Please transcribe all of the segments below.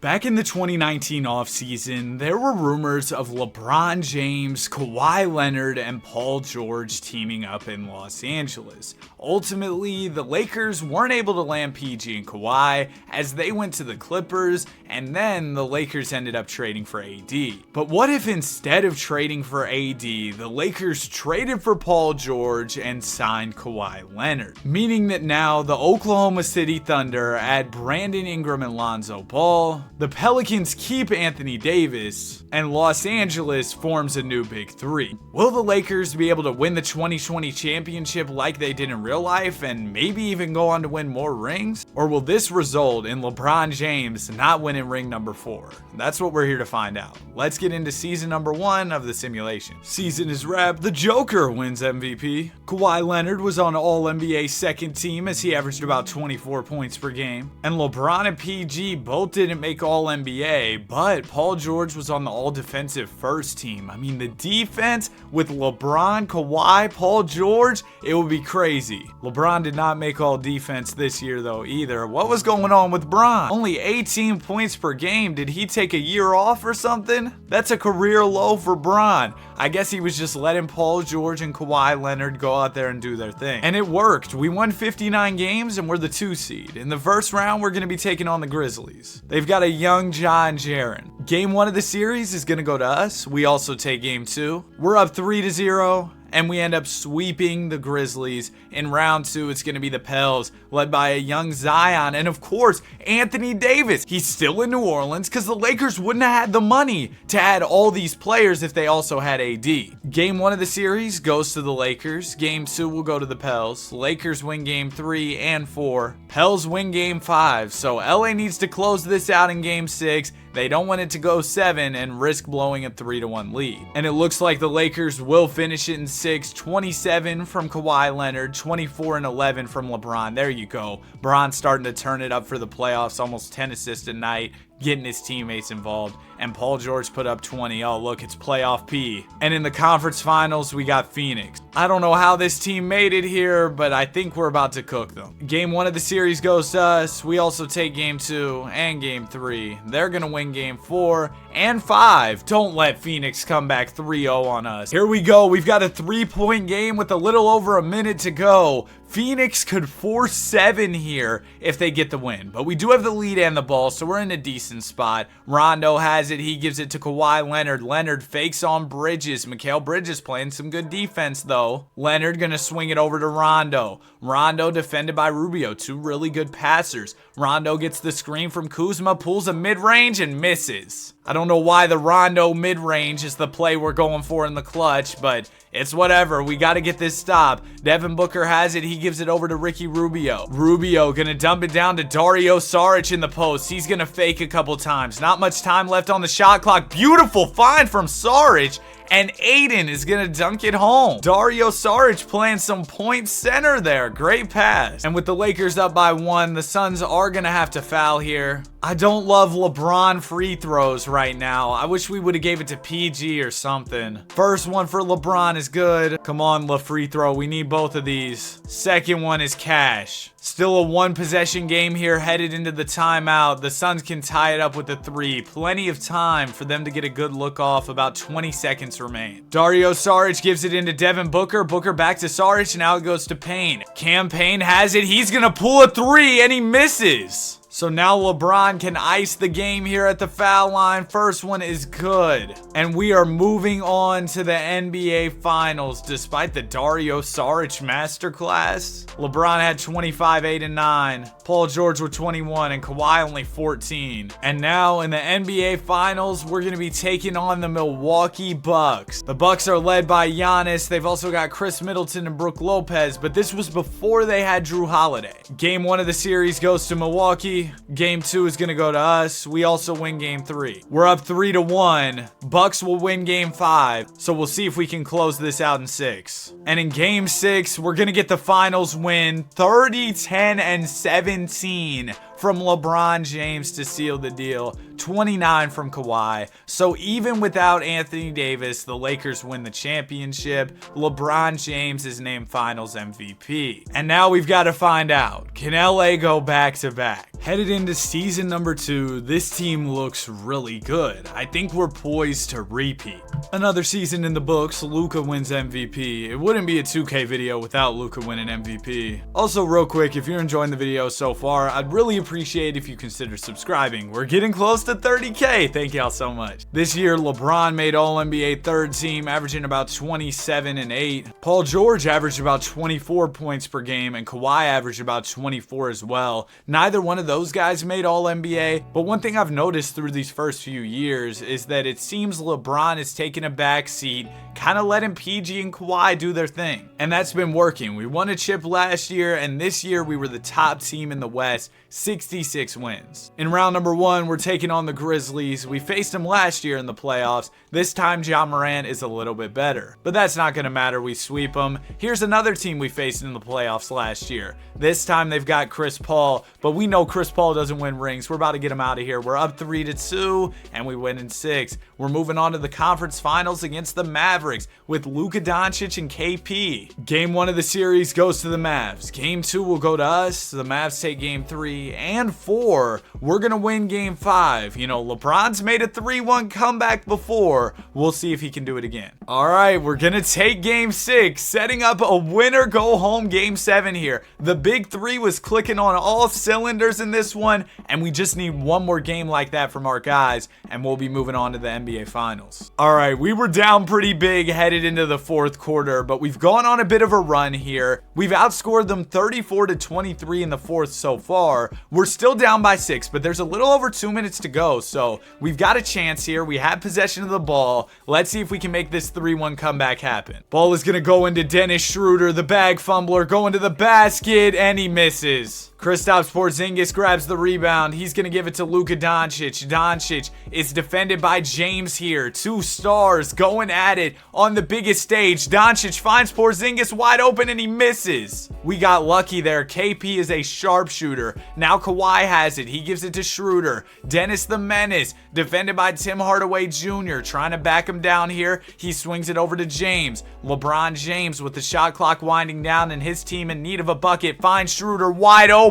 Back in the 2019 offseason, there were rumors of LeBron James, Kawhi Leonard, and Paul George teaming up in Los Angeles. Ultimately, the Lakers weren't able to land PG and Kawhi as they went to the Clippers, and then the Lakers ended up trading for AD. But what if instead of trading for AD, the Lakers traded for Paul George and signed Kawhi Leonard? Meaning that now the Oklahoma City Thunder add Brandon Ingram and Lonzo Ball, the Pelicans keep Anthony Davis, and Los Angeles forms a new Big Three. Will the Lakers be able to win the 2020 championship like they did in real life and maybe even go on to win more rings? Or will this result in LeBron James not winning ring number 4? That's what we're here to find out. Let's get into season number 1 of the simulation. Season is wrapped. The Joker wins MVP. Kawhi Leonard was on All-NBA second team as he averaged about 24 points per game. And LeBron and PG both didn't make All-NBA, but Paul George was on the All-Defensive first team. I mean, the defense with LeBron, Kawhi, Paul George, it would be crazy. LeBron did not make All-Defense this year though either. What was going on with Bron? Only 18 points per game. Did he take a year off or something? That's a career low for Bron. I guess he was just letting Paul George and Kawhi Leonard go out there and do their thing. And it worked. We won 59 games and we're the 2 seed. In the first round, we're going to be taking on the Grizzlies. They've got a young Ja and Jaren. Game 1 of the series is going to go to us. We also take game 2. We're up 3-0. And we end up sweeping the Grizzlies. In round 2, it's going to be the Pels, led by a young Zion, and of course, Anthony Davis. He's still in New Orleans because the Lakers wouldn't have had the money to add all these players if they also had AD. Game 1 of the series goes to the Lakers. Game 2 will go to the Pels. Lakers win game 3 and 4. Pels win game 5. So LA needs to close this out in game 6. They don't want it to go 7 and risk blowing a 3-1 lead. And it looks like the Lakers will finish it in 6. 27 from Kawhi Leonard, 24 and 11 from LeBron. There you go. Bron's starting to turn it up for the playoffs, almost 10 assists a night, getting his teammates involved. And Paul George put up 20. Oh, look, it's playoff P. And in the conference finals, we got Phoenix. I don't know how this team made it here, but I think we're about to cook them. Game 1 of the series goes to us. We also take game 2 and game 3. They're going to win game 4 and 5. Don't let Phoenix come back 3-0 on us. Here we go. We've got a 3-point game with a little over a minute to go. Phoenix could force 7 here if they get the win. But we do have the lead and the ball, so we're in a decent spot. Rondo has it. He gives it to Kawhi Leonard. Leonard fakes on Bridges. Mikal Bridges playing some good defense, though. Leonard going to swing it over to Rondo. Rondo defended by Rubio. 2 really good passers. Rondo gets the screen from Kuzma, pulls a mid-range, and misses. I don't know why the Rondo mid-range is the play we're going for in the clutch, but it's whatever. We got to get this stop. Devin Booker has it. He gives it over to Ricky Rubio. Rubio going to dump it down to Dario Saric in the post. He's going to fake a couple times. Not much time left on the shot clock. Beautiful find from Saric. And Aiden is going to dunk it home. Dario Saric playing some point center there. Great pass. And with the Lakers up by 1, the Suns are going to have to foul here. I don't love LeBron free throws right now. I wish we would have gave it to PG or something. First one for LeBron is good. Come on, Le free throw. We need both of these. Second one is cash. Still a 1-possession game here headed into the timeout. The Suns can tie it up with a 3. Plenty of time for them to get a good look off. About 20 seconds remain. Dario Saric gives it into Devin Booker. Booker back to Saric. Now it goes to Payne. Cam Payne has it. He's going to pull a 3 and he misses. So now LeBron can ice the game here at the foul line. First one is good. And we are moving on to the NBA Finals despite the Dario Saric masterclass. LeBron had 25, 8, and 9. Paul George with 21 and Kawhi only 14. And now in the NBA Finals, we're going to be taking on the Milwaukee Bucks. The Bucks are led by Giannis. They've also got Chris Middleton and Brook Lopez, but this was before they had Drew Holiday. Game 1 of the series goes to Milwaukee. Game 2 is going to go to us. We also win game 3. We're up 3-1. Bucks will win game 5. So we'll see if we can close this out in 6. And in game 6, we're going to get the finals win 30, 10, and 17 from LeBron James to seal the deal, 29 from Kawhi. So even without Anthony Davis, the Lakers win the championship. LeBron James is named Finals MVP. And now we've got to find out, can LA go back to back? Headed into season number 2, this team looks really good. I think we're poised to repeat. Another season in the books, Luka wins MVP. It wouldn't be a 2K video without Luka winning MVP. Also, real quick, if you're enjoying the video so far, I'd really appreciate if you consider subscribing. We're getting close to 30K. Thank y'all so much. This year, LeBron made All-NBA third team, averaging about 27 and 8. Paul George averaged about 24 points per game, and Kawhi averaged about 24 as well. Neither one of those guys made All-NBA, but one thing I've noticed through these first few years is that it seems LeBron is taking a back seat, kind of letting PG and Kawhi do their thing. And that's been working. We won a chip last year, and this year we were the top team in the West, 66 wins. In round number 1, we're taking on the Grizzlies. We faced them last year in the playoffs. This time, Ja Morant is a little bit better, but that's not going to matter. We sweep them. Here's another team we faced in the playoffs last year. This time they've got Chris Paul, but we know Chris Paul doesn't win rings. We're about to get him out of here. We're up 3-2, and we win in 6. We're moving on to the conference finals against the Mavericks with Luka Doncic and KP. Game 1 of the series goes to the Mavs. Game 2 will go to us. The Mavs take game 3 and 4. We're going to win game 5. You know, LeBron's made a 3-1 comeback before. We'll see if he can do it again. All right, we're going to take game 6, setting up a winner go home game 7 here. The big 3 was clicking on all cylinders in this one, and we just need one more game like that from our guys, and we'll be moving on to the NBA Finals. All right, we were down pretty big headed into the 4th quarter, but we've gone on a bit of a run here. We've outscored them 34-23 in the 4th so far. We're still down by 6, but there's a little over 2 minutes to go, so we've got a chance here. We have possession of the ball. Let's see if we can make this 3-1 comeback happen. Ball is going to go into Dennis Schroeder, the bag fumbler, going to the basket, and he misses. Kristaps Porzingis grabs the rebound. He's going to give it to Luka Doncic. Doncic is defended by James here. 2 stars going at it on the biggest stage. Doncic finds Porzingis wide open and he misses. We got lucky there. KP is a sharpshooter. Now Kawhi has it. He gives it to Schroeder. Dennis the Menace, defended by Tim Hardaway Jr., trying to back him down here. He swings it over to James. LeBron James, with the shot clock winding down and his team in need of a bucket, finds Schroeder wide open.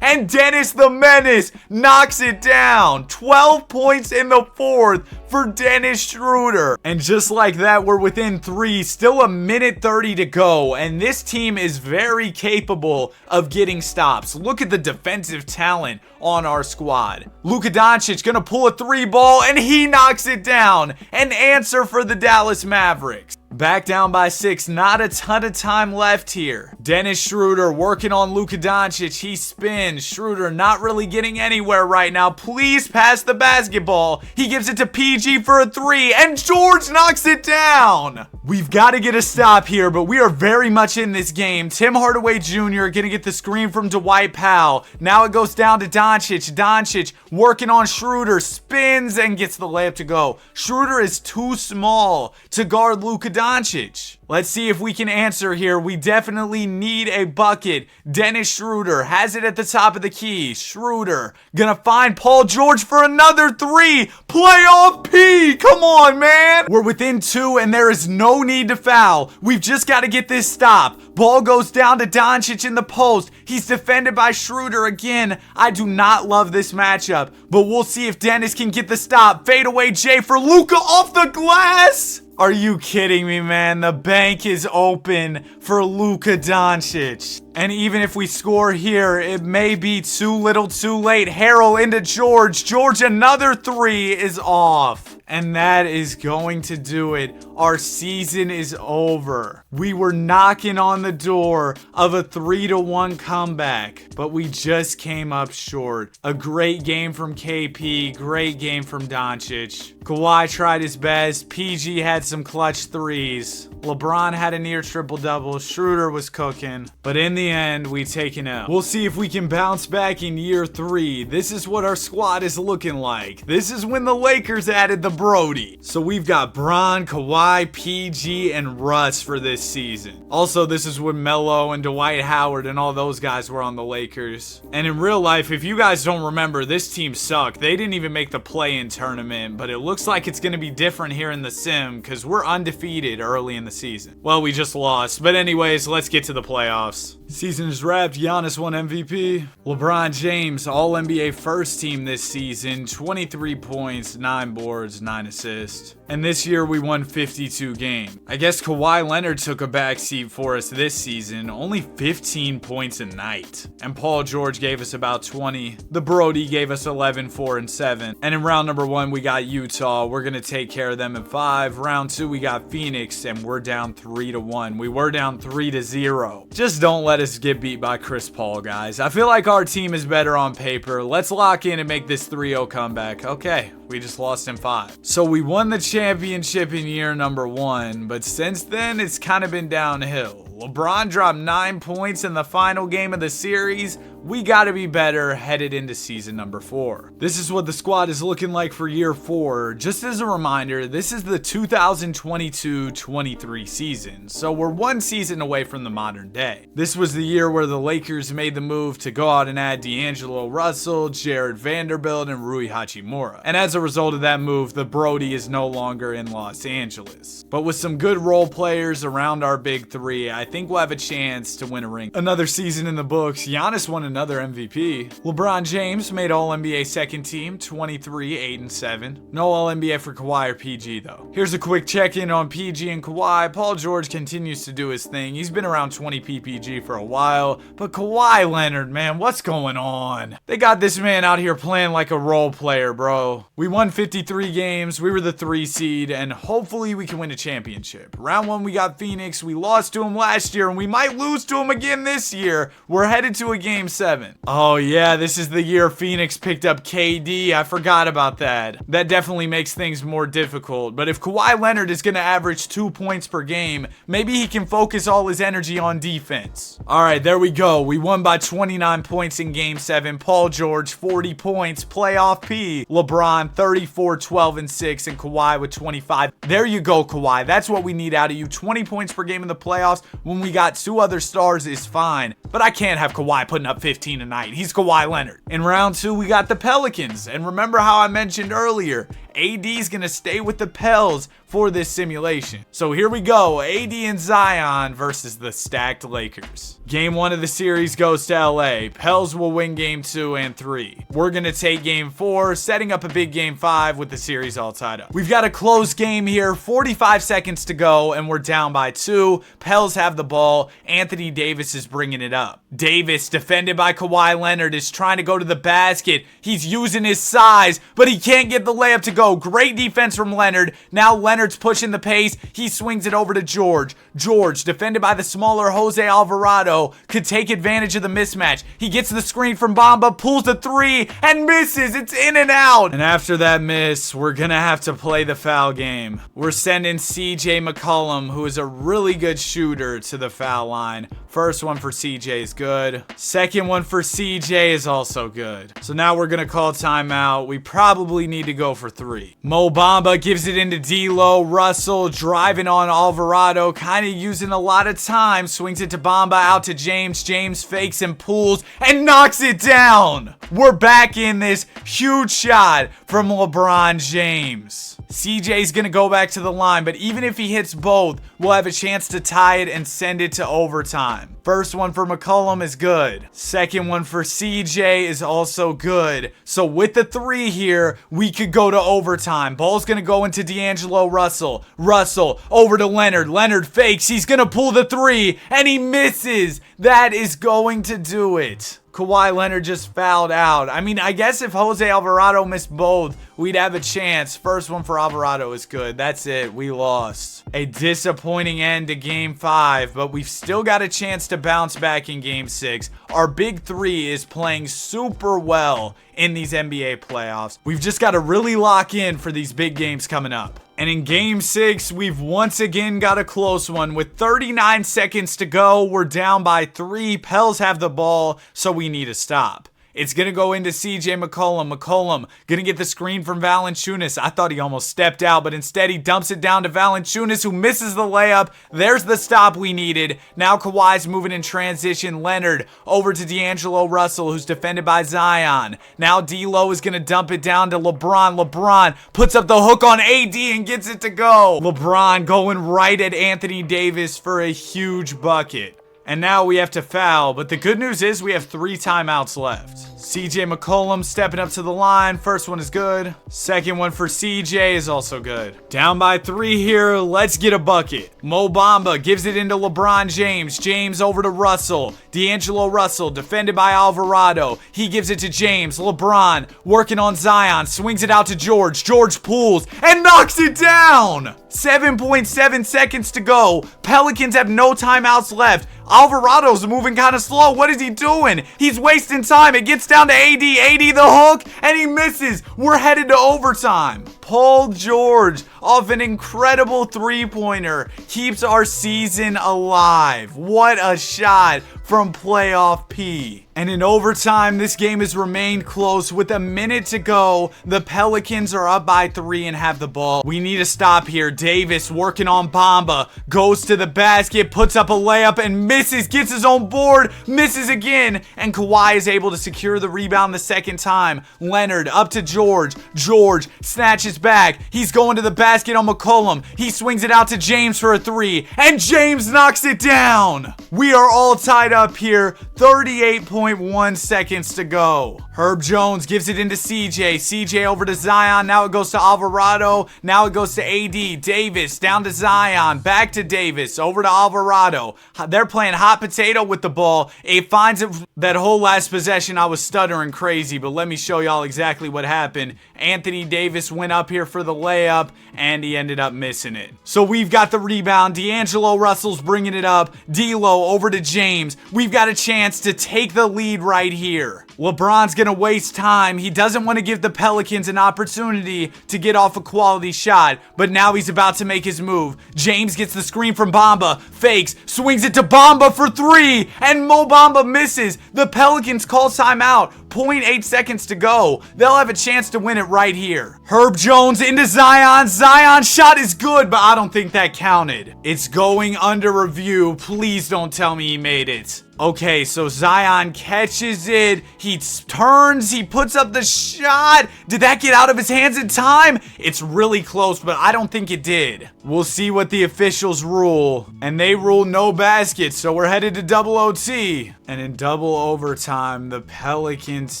And Dennis the Menace knocks it down. 12 points in the 4th for Dennis Schroeder. And just like that, we're within 3. Still a minute 30 to go. And this team is very capable of getting stops. Look at the defensive talent on our squad. Luka Doncic gonna pull a 3 ball and he knocks it down. An answer for the Dallas Mavericks. Back down by 6, not a ton of time left here. Dennis Schroeder working on Luka Doncic. He spins. Schroeder not really getting anywhere right now. Please pass the basketball. He gives it to PG for a 3, and George knocks it down. We've got to get a stop here, but we are very much in this game. Tim Hardaway Jr. gonna get the screen from Dwight Powell. Now it goes down to Doncic. Doncic working on Schroeder. Spins and gets the layup to go. Schroeder is too small to guard Luka Doncic. Let's see if we can answer here. We definitely need a bucket. Dennis Schroeder has it at the top of the key. Schroeder gonna find Paul George for another 3. Playoff P. Come on, man. We're within 2 and there is no need to foul. We've just got to get this stop. Ball goes down to Doncic in the post. He's defended by Schroeder again. I do not love this matchup, but we'll see if Dennis can get the stop. Fadeaway J for Luka off the glass. Are you kidding me, man? The bank is open for Luka Doncic. And even if we score here, it may be too little too late. Harrell into George. George, another 3 is off. And that is going to do it. Our season is over. We were knocking on the door of a 3-1 comeback, but we just came up short. A great game from KP, great game from Doncic. Kawhi tried his best. PG had some clutch 3s. LeBron had a near triple-double. Schroeder was cooking. But in the end, we take an L. We'll see if we can bounce back in year 3. This is what our squad is looking like. This is when the Lakers added the Brody. So we've got Bron, Kawhi, Kawhi, PG, and Russ for this season. Also, this is when Melo and Dwight Howard and all those guys were on the Lakers. And in real life, if you guys don't remember, this team sucked. They didn't even make the play-in tournament, but it looks like it's going to be different here in the sim because we're undefeated early in the season. Well, we just lost. But anyways, let's get to the playoffs. Season is wrapped. Giannis won MVP. LeBron James, All-NBA first team this season. 23 points, 9 boards, 9 assists. And this year we won 52 games. I guess Kawhi Leonard took a backseat for us this season. Only 15 points a night. And Paul George gave us about 20. The Brody gave us 11, 4, and 7. And in round number 1, we got Utah. We're going to take care of them in 5. Round 2, we got Phoenix, and we're down 3-1. We were down 3-0. Just don't let us get beat by Chris Paul, guys. I feel like our team is better on paper. Let's lock in and make this 3-0 comeback. Okay, we just lost in 5. So we won the championship in year number 1, but since then, it's kind of been downhill. LeBron dropped 9 points in the final game of the series. We gotta be better headed into season number 4. This is what the squad is looking like for year 4. Just as a reminder, this is the 2022-23 season, so we're 1 season away from the modern day. This was the year where the Lakers made the move to go out and add D'Angelo Russell, Jared Vanderbilt, and Rui Hachimura. And as a result of that move, the Brody is no longer in Los Angeles. But with some good role players around our big 3, I think we'll have a chance to win a ring. Another season in the books. Giannis won another MVP. LeBron James made All-NBA second team, 23, 8, and 7. No All-NBA for Kawhi or PG though. Here's a quick check-in on PG and Kawhi. Paul George continues to do his thing. He's been around 20 PPG for a while, but Kawhi Leonard, man, what's going on? They got this man out here playing like a role player, bro. We won 53 games. We were the 3 seed, and hopefully we can win a championship. Round 1, we got Phoenix. We lost to him last year, and we might lose to him again this year. We're headed to a game 7. Oh yeah, this is the year Phoenix picked up KD. I forgot about that. That definitely makes things more difficult. But if Kawhi Leonard is going to average 2 points per game, maybe he can focus all his energy on defense. All right, there we go. We won by 29 points in game 7. Paul George, 40 points. Playoff P. LeBron, 34, 12, and 6. And Kawhi with 25. There you go, Kawhi. That's what we need out of you. 20 points per game in the playoffs when we got 2 other stars is fine. But I can't have Kawhi putting up 15 a night. He's Kawhi Leonard. In round 2, we got the Pelicans. And remember how I mentioned earlier, AD's gonna stay with the Pels for this simulation. So here we go, AD and Zion versus the stacked Lakers. Game 1 of the series goes to LA. Pels will win game 2 and 3. We're gonna take game 4, setting up a big game 5 with the series all tied up. We've got a close game here, 45 seconds to go, and we're down by 2. Pels have the ball. Anthony Davis is bringing it up. Davis, defended by Kawhi Leonard, is trying to go to the basket. He's using his size, but he can't get the layup to go. Great defense from Leonard. Now Leonard's pushing the pace. He swings it over to George. George, defended by the smaller Jose Alvarado, could take advantage of the mismatch. He gets the screen from Bamba, pulls the 3, and misses. It's in and out. And after that miss, we're gonna have to play the foul game. We're sending CJ McCollum, who is a really good shooter, to the foul line. First one for CJ is good. Second one for CJ is also good. So now we're gonna call timeout. We probably need to go for 3. Mo Bamba gives it into D'Lo. Russell driving on Alvarado, kind of using a lot of time. Swings it to Bamba, out to James. James fakes and pulls and knocks it down. We're back in this. Huge shot from LeBron James. CJ's gonna go back to the line, but even if he hits both, we'll have a chance to tie it and send it to overtime. First one for McCollum is good. Second one for CJ is also good. So with the 3 here, we could go to overtime. Ball's gonna go into D'Angelo Russell. Russell over to Leonard. Leonard fakes. He's gonna pull the 3, and he misses. That is going to do it. Kawhi Leonard just fouled out. I mean, I guess if Jose Alvarado missed both, we'd have a chance. First one for Alvarado is good. That's it. We lost. A disappointing end to game 5, but we've still got a chance to bounce back in game 6. Our big 3 is playing super well in these NBA playoffs. We've just got to really lock in for these big games coming up. And in game 6, we've once again got a close one. With 39 seconds to go, we're down by 3. Pels have the ball, so we need a stop. It's going to go into CJ McCollum. McCollum going to get the screen from Valanciunas. I thought he almost stepped out, but instead he dumps it down to Valanciunas, who misses the layup. There's the stop we needed. Now Kawhi's moving in transition. Leonard over to D'Angelo Russell, who's defended by Zion. Now D'Lo is going to dump it down to LeBron. LeBron puts up the hook on AD and gets it to go. LeBron going right at Anthony Davis for a huge bucket. And now we have to foul, but the good news is we have 3 timeouts left. CJ McCollum stepping up to the line. First one is good. Second one for CJ is also good. Down by 3 here. Let's get a bucket. Mo Bamba gives it into LeBron James. James over to Russell. D'Angelo Russell defended by Alvarado. He gives it to James. LeBron working on Zion. Swings it out to George. George pulls and knocks it down. 7.7 seconds to go. Pelicans have no timeouts left. Alvarado's moving kind of slow. What is he doing? He's wasting time. It gets down to AD. AD the hook, and he misses. We're headed to overtime. Paul George, off an incredible three-pointer, keeps our season alive. What a shot from playoff P. And in overtime, this game has remained close. With a minute to go, the Pelicans are up by 3 and have the ball. We need a stop here. Davis working on Bamba, goes to the basket, puts up a layup and misses, gets his own board, misses again, and Kawhi is able to secure the rebound the second time. Leonard up to George. George snatches back. He's going to the basket on McCollum. He swings it out to James for a 3, and James knocks it down. We are all tied up here. 38.1 seconds to go. Herb Jones gives it into CJ. CJ over to Zion. Now it goes to Alvarado. Now it goes to AD. Davis down to Zion. Back to Davis. Over to Alvarado. They're playing hot potato with the ball. It finds it. That whole last possession, I was stuttering crazy, but let me show y'all exactly what happened. Anthony Davis went up here for the layup, and he ended up missing it. So we've got the rebound. D'Angelo Russell's bringing it up. D'Lo over to James. We've got a chance to take the lead right here. LeBron's going to waste time. He doesn't want to give the Pelicans an opportunity to get off a quality shot, but now he's about to make his move. James gets the screen from Bamba, fakes, swings it to Bamba for 3, and Mo Bamba misses. The Pelicans call timeout. 0.8 seconds to go. They'll have a chance to win it right here. Herb Jones into Zion. Zion's shot is good, but I don't think that counted. It's going under review. Please don't tell me he made it. Okay, so Zion catches it. He turns. He puts up the shot. Did that get out of his hands in time? It's really close, but I don't think it did. We'll see what the officials rule. And they rule no baskets, so we're headed to double OT. And in double overtime, the Pelicans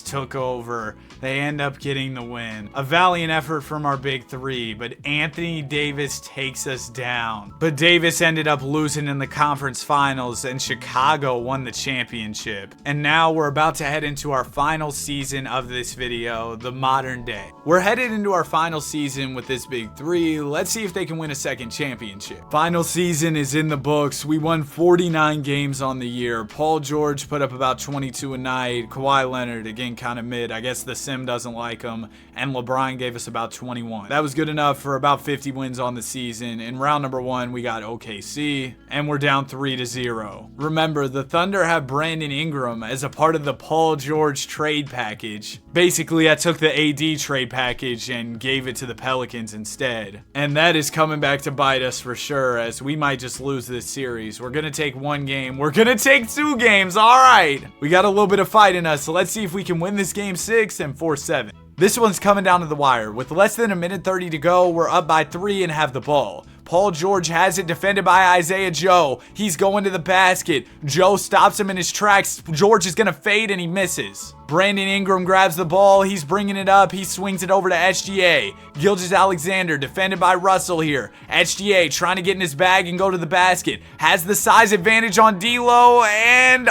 took over. They end up getting the win. A valiant effort from our big 3, but Anthony Davis takes us down. But Davis ended up losing in the conference finals, and Chicago won the championship. And now we're about to head into our final season of this video, the modern day. We're headed into our final season with this big 3. Let's see if they can win a second championship. Final season is in the books. We won 49 games on the year. Paul George put up about 22 a night. Kawhi Leonard, again, kind of mid. I guess the Sim doesn't like him. And LeBron gave us about 21. That was good enough for about 50 wins on the season. In round number 1, we got OKC, and we're down 3-0. Remember, the Thunder have Brandon Ingram as a part of the Paul George trade package. Basically, I took the AD trade package and gave it to the Pelicans instead. And that is coming back to bite us for sure, as we might just lose this series. We're going to take 1 game. We're going to take 2 games. All right. We got a little bit of fight in us, so let's see if we can win this game 6 and 4-7. This one's coming down to the wire. With less than a minute 30 to go, we're up by 3 and have the ball. Paul George has it defended by Isaiah Joe. He's going to the basket. Joe stops him in his tracks. George is going to fade and he misses. Brandon Ingram grabs the ball. He's bringing it up. He swings it over to SGA. Gilgeous-Alexander defended by Russell here. SGA trying to get in his bag and go to the basket. Has the size advantage on D'Lo, and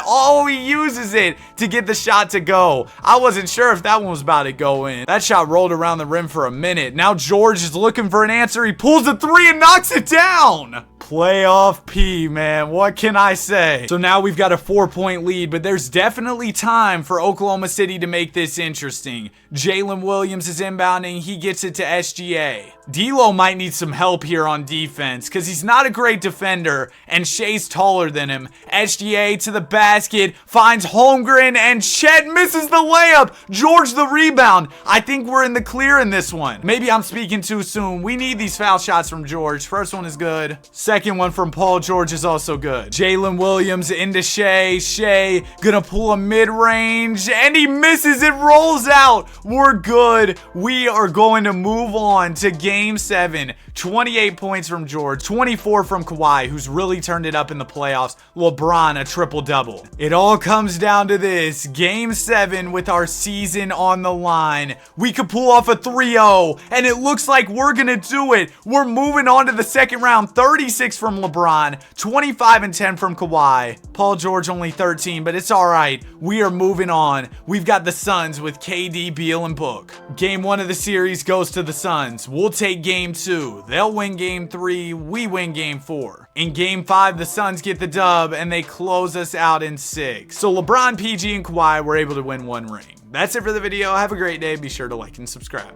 he uses it to get the shot to go. I wasn't sure if that one was about to go in. That shot rolled around the rim for a minute. Now George is looking for an answer. He pulls the 3 and knocks it down. Playoff P, man. What can I say? So now we've got a 4-point lead, but there's definitely time for Oklahoma City to make this interesting. Jalen Williams is inbounding. He gets it to SGA. D'Lo might need some help here on defense because he's not a great defender, and Shea's taller than him. SGA to the basket, finds Holmgren, and Chet misses the layup. George the rebound. I think we're in the clear in this one. Maybe I'm speaking too soon. We need these foul shots from George. First one is good. Second one from Paul George is also good. Jalen Williams into Shea. Shea gonna pull a mid-range, and he misses. It rolls out. We're good. We are going to move on to Game 7. 28 points from George, 24 from Kawhi, who's really turned it up in the playoffs. LeBron, a triple-double. It all comes down to this. Game 7 with our season on the line. We could pull off a 3-0, and it looks like we're gonna do it. We're moving on to the second round. 36 from LeBron, 25 and 10 from Kawhi. Paul George only 13, but it's all right. We are moving on. We've got the Suns with KD, Beal, and Book. Game 1 of the series goes to the Suns. We'll take Game 2. They'll win Game 3. We win Game 4. In Game 5, the Suns get the dub, and they close us out in 6. So LeBron, PG, and Kawhi were able to win 1 ring. That's it for the video. Have a great day. Be sure to like and subscribe.